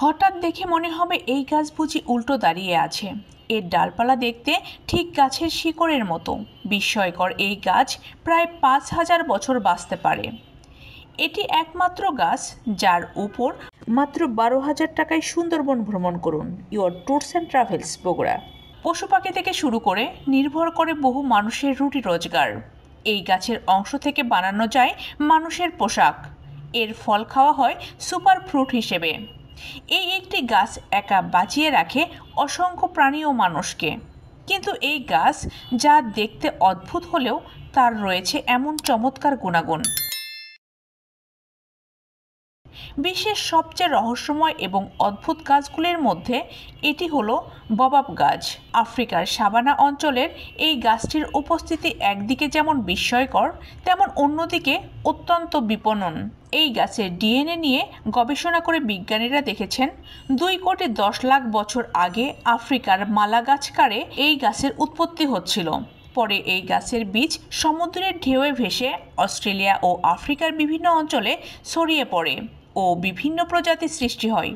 হঠাৎ দেখে মনে হবে এই গাছ বুঝি উল্টো দাঁড়িয়ে আছে। এর ডালপালা দেখতে ঠিক গাছের শিকড়ের মতো। বিস্ময়কর এই গাছ প্রায় ৫,০০০ বছর বাঁচতে পারে। এটি একমাত্র গাছ যার উপর মাত্র ১২,০০০ টাকায় সুন্দরবন ভ্রমণ করুন। Your tours and travels Bogura. পশু পাখি থেকে শুরু করে নির্ভর করে বহু মানুষের রুটি রোজগার। এই গাছের অংশ থেকে বানানো যায় মানুষের পোশাক। এর ফল খাওয়া হয় সুপার ফ্রুট হিসেবে। এই একটি গাছ একা বাঁচিয়ে রাখে অসংখ্য প্রাণী ও মানুষকে। কিন্তু এই গাছ যা দেখতে অদ্ভুত হলেও তার রয়েছে এমন চমৎকার গুণাগুণ। বিশ্বের সবচেয়ে রহস্যময় এবং অদ্ভুত গাছগুলির মধ্যে এটি হলো ববাব গাছ। আফ্রিকার সাভানা অঞ্চলের এই গাছটির উপস্থিতি একদিকে যেমন বিস্ময়কর, তেমন অন্যদিকে অত্যন্ত বিপণন। এই গাছের ডিএনএ নিয়ে গবেষণা করে বিজ্ঞানীরা দেখেছেন ২,১০,০০,০০০ বছর আগে আফ্রিকার মালাগাস্কারে এই গাছের উৎপত্তি হচ্ছিল। পরে এই গাছের বীজ সমুদ্রের ঢেউয়ে ভেসে অস্ট্রেলিয়া ও আফ্রিকার বিভিন্ন অঞ্চলে ছড়িয়ে পড়ে ও বিভিন্ন প্রজাতির সৃষ্টি হয়।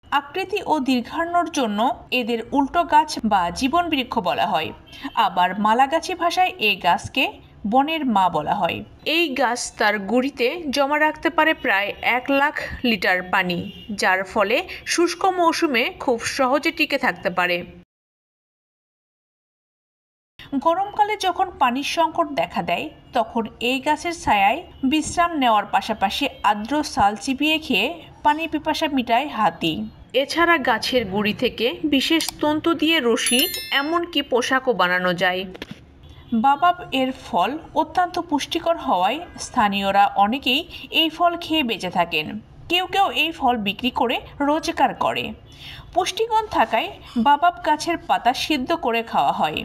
আকৃতি ও দীর্ঘায়ুর জন্য এদের উল্টো গাছ বা জীবন বৃক্ষ বলা হয়। আবার মালাগাছি ভাষায় এই গাছকে বনের মা বলা হয়। এই গাছ তার গুঁড়িতে জমা রাখতে পারে প্রায় ১,০০,০০০ লিটার পানি, যার ফলে শুষ্ক মৌসুমে খুব সহজে টিকে থাকতে পারে। গরমকালে যখন পানির সংকট দেখা দেয়, তখন এই গাছের ছায়ায় বিশ্রাম নেওয়ার পাশাপাশি আর্দ্র ছাল চিবিয়ে খেয়ে পানির পিপাসা মিটায় হাতি। এছাড়া গাছের গুঁড়ি থেকে বিশেষ তন্তু দিয়ে রশি, এমনকি পোশাকও বানানো যায়। বাবাব এর ফল অত্যন্ত পুষ্টিকর হওয়ায় স্থানীয়রা অনেকেই এই ফল খেয়ে বেঁচে থাকেন। কেউ কেউ এই ফল বিক্রি করে রোজগার করে। পুষ্টিগুণ থাকায় বাবাব গাছের পাতা সিদ্ধ করে খাওয়া হয়।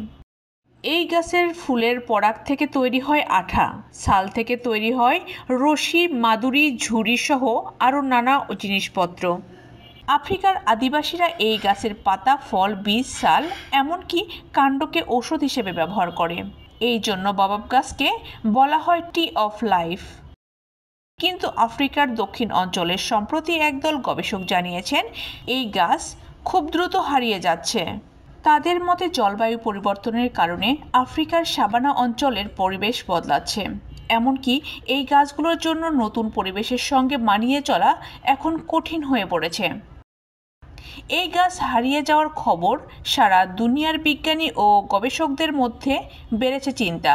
এই গাছের ফুলের পরাগ থেকে তৈরি হয় আঠা, ছাল থেকে তৈরি হয় রশি, মাদুরি, ঝুড়ি সহ আরও নানা জিনিসপত্র। আফ্রিকার আদিবাসীরা এই গাছের পাতা, ফল, বীজ, ছাল, এমনকি কাণ্ডকে ঔষধ হিসেবে ব্যবহার করে। এই জন্য বাবাব গাছকে বলা হয় ট্রি অফ লাইফ। কিন্তু আফ্রিকার দক্ষিণ অঞ্চলে সম্প্রতি একদল গবেষক জানিয়েছেন এই গাছ খুব দ্রুত হারিয়ে যাচ্ছে। তাদের মতে জলবায়ু পরিবর্তনের কারণে আফ্রিকার সাভানা অঞ্চলের পরিবেশ বদলাচ্ছে। এমনকি এই গাছগুলোর জন্য নতুন পরিবেশের সঙ্গে মানিয়ে চলা এখন কঠিন হয়ে পড়েছে। এই গাছ হারিয়ে যাওয়ার খবর সারা দুনিয়ার বিজ্ঞানী ও গবেষকদের মধ্যে বেড়েছে চিন্তা।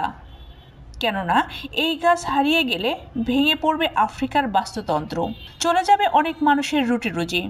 কেননা এই গাছ হারিয়ে গেলে ভেঙে পড়বে আফ্রিকার বাস্তুতন্ত্র, চলে যাবে অনেক মানুষের রুটি রুজি।